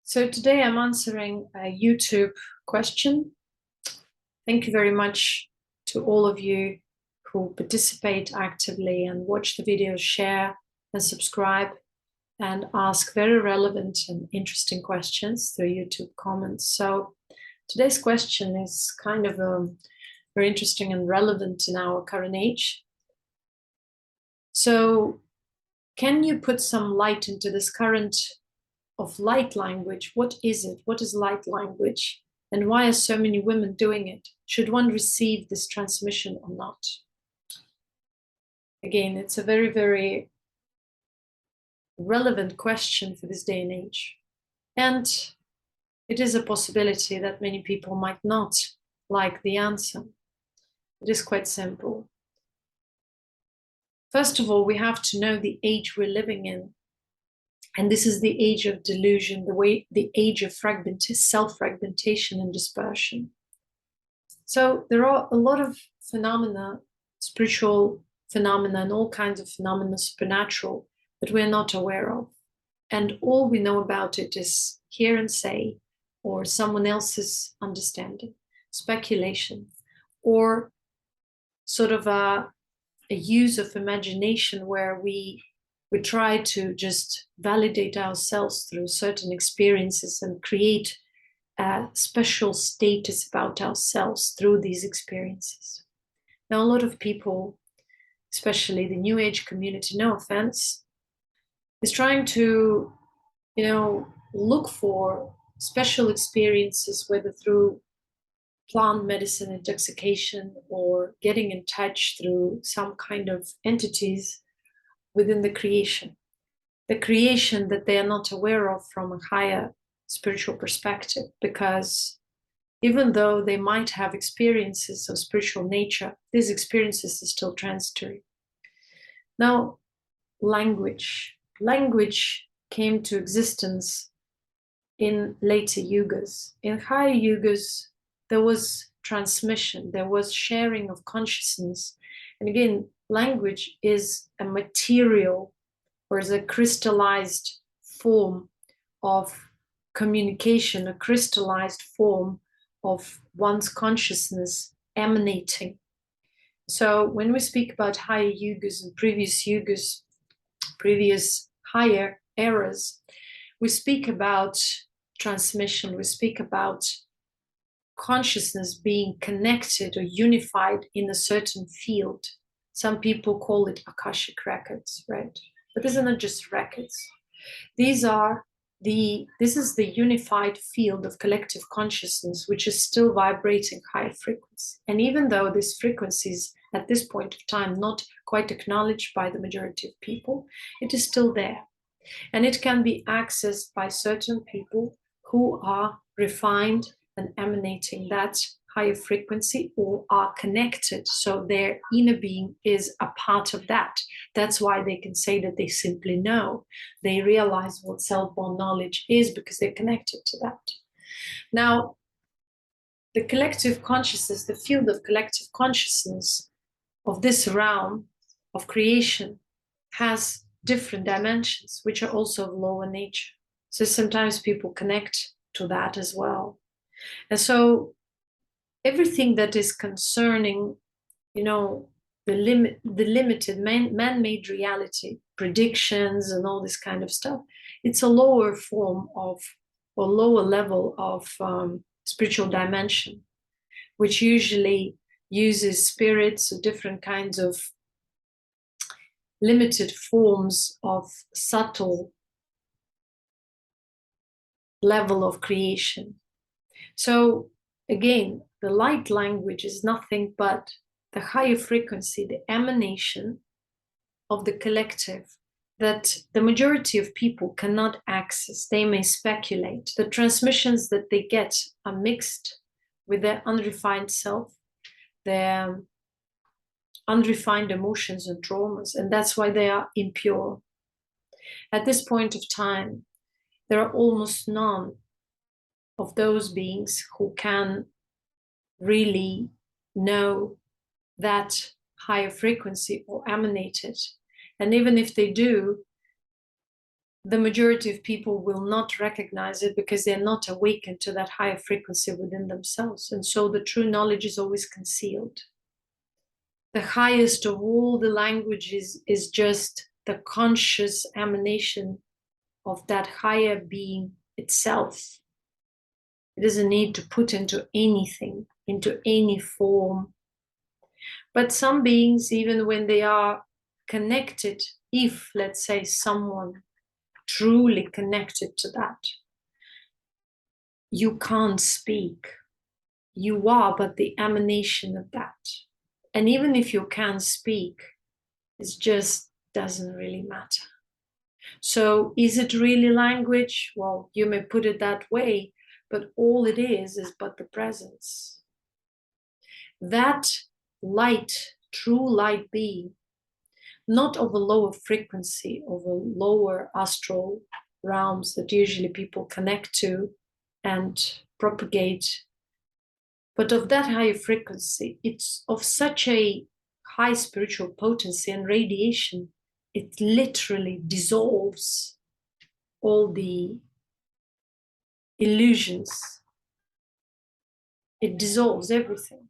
So today I'm answering a YouTube question. Thank you very much to all of you who participate actively and watch the videos, share and subscribe and ask very relevant and interesting questions through YouTube comments. So today's question is kind of very interesting and relevant in our current age. So can you put some light into this current of light language? What is it? What is light language? And why are so many women doing it? Should one receive this transmission or not? Again, it's a very, very relevant question for this day and age. And it is a possibility that many people might not like the answer. It is quite simple. First of all, we have to know the age we're living in. And this is the age of delusion, the age of self-fragmentation and dispersion. So there are a lot of phenomena, spiritual phenomena, and all kinds of phenomena, supernatural, that we're not aware of. And all we know about it is hear and say, or someone else's understanding, speculation, or sort of a use of imagination where we try to just validate ourselves through certain experiences and create a special status about ourselves through these experiences. Now, a lot of people, especially the New Age community, no offense, is trying to, look for special experiences, whether through plant medicine intoxication or getting in touch through some kind of entities within the creation that they are not aware of from a higher spiritual perspective, because even though they might have experiences of spiritual nature, these experiences are still transitory. Now, language came to existence in later yugas. In higher yugas, there was transmission, there was sharing of consciousness. And again, language is a material or is a crystallized form of communication, a crystallized form of one's consciousness emanating. So when we speak about higher yugas and previous higher eras, we speak about transmission, we speak about consciousness being connected or unified in a certain field. Some people call it Akashic records, right? But these are not just records. This is the unified field of collective consciousness, which is still vibrating high frequency. And even though this frequency is at this point of time not quite acknowledged by the majority of people, it is still there. And it can be accessed by certain people who are refined and emanating that higher frequency or are connected. So their inner being is a part of that. That's why they can say that they simply know. They realize what self-born knowledge is because they're connected to that. Now, the collective consciousness, the field of collective consciousness of this realm of creation has different dimensions, which are also of lower nature. So sometimes people connect to that as well. And so everything that is concerning, the limited man-made reality, predictions and all this kind of stuff, it's a lower form of, or lower level of spiritual dimension, which usually uses spirits or different kinds of limited forms of subtle level of creation. So again, the light language is nothing but the higher frequency, the emanation of the collective that the majority of people cannot access. They may speculate. The transmissions that they get are mixed with their unrefined self, their unrefined emotions and traumas, and that's why they are impure. At this point of time, there are almost none of those beings who can really know that higher frequency or emanate it. And even if they do, the majority of people will not recognize it because they're not awakened to that higher frequency within themselves. And so the true knowledge is always concealed. The highest of all the languages is just the conscious emanation of that higher being itself. It doesn't need to put into anything, into any form. But some beings, even when they are connected, if, let's say, someone truly connected to that, you can't speak. You are but the emanation of that. And even if you can speak, it just doesn't really matter. So is it really language? Well, you may put it that way, but all it is but the presence. That light, true light being, not of a lower frequency, of a lower astral realms that usually people connect to and propagate, but of that higher frequency. It's of such a high spiritual potency and radiation, it literally dissolves all the illusions. It dissolves everything,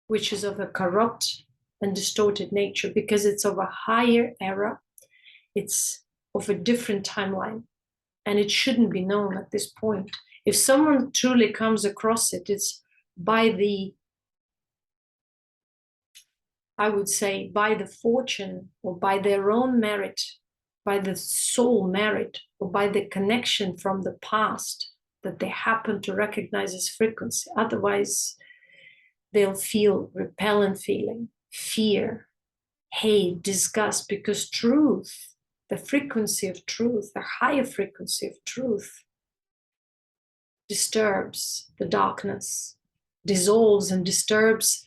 which is of a corrupt and distorted nature, because it's of a higher era. It's of a different timeline, and it shouldn't be known at this point. If someone truly comes across it, it's by the, I would say, by the fortune or by their own merit, by the soul merit, or by the connection from the past that they happen to recognize as frequency. Otherwise, they'll feel repellent feeling, fear, hate, disgust, because truth, the frequency of truth, the higher frequency of truth, disturbs the darkness, dissolves and disturbs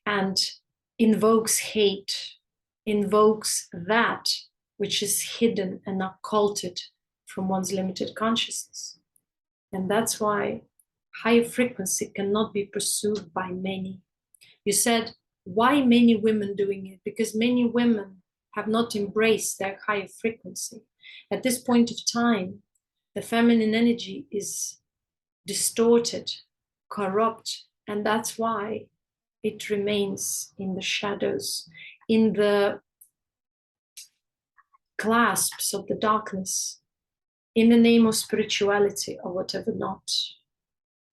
and invokes hate, invokes that which is hidden and occulted from one's limited consciousness. And that's why higher frequency cannot be pursued by many. You said, why many women doing it? Because many women have not embraced their higher frequency. At this point of time, the feminine energy is distorted, corrupt, and that's why it remains in the shadows, in the clasps of the darkness, in the name of spirituality or whatever not.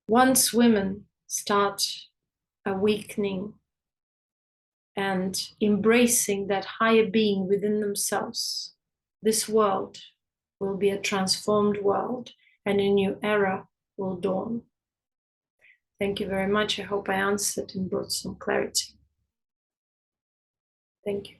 Once women start awakening and embracing that higher being within themselves, this world will be a transformed world and a new era will dawn. Thank you very much. I hope I answered and brought some clarity. Thank you.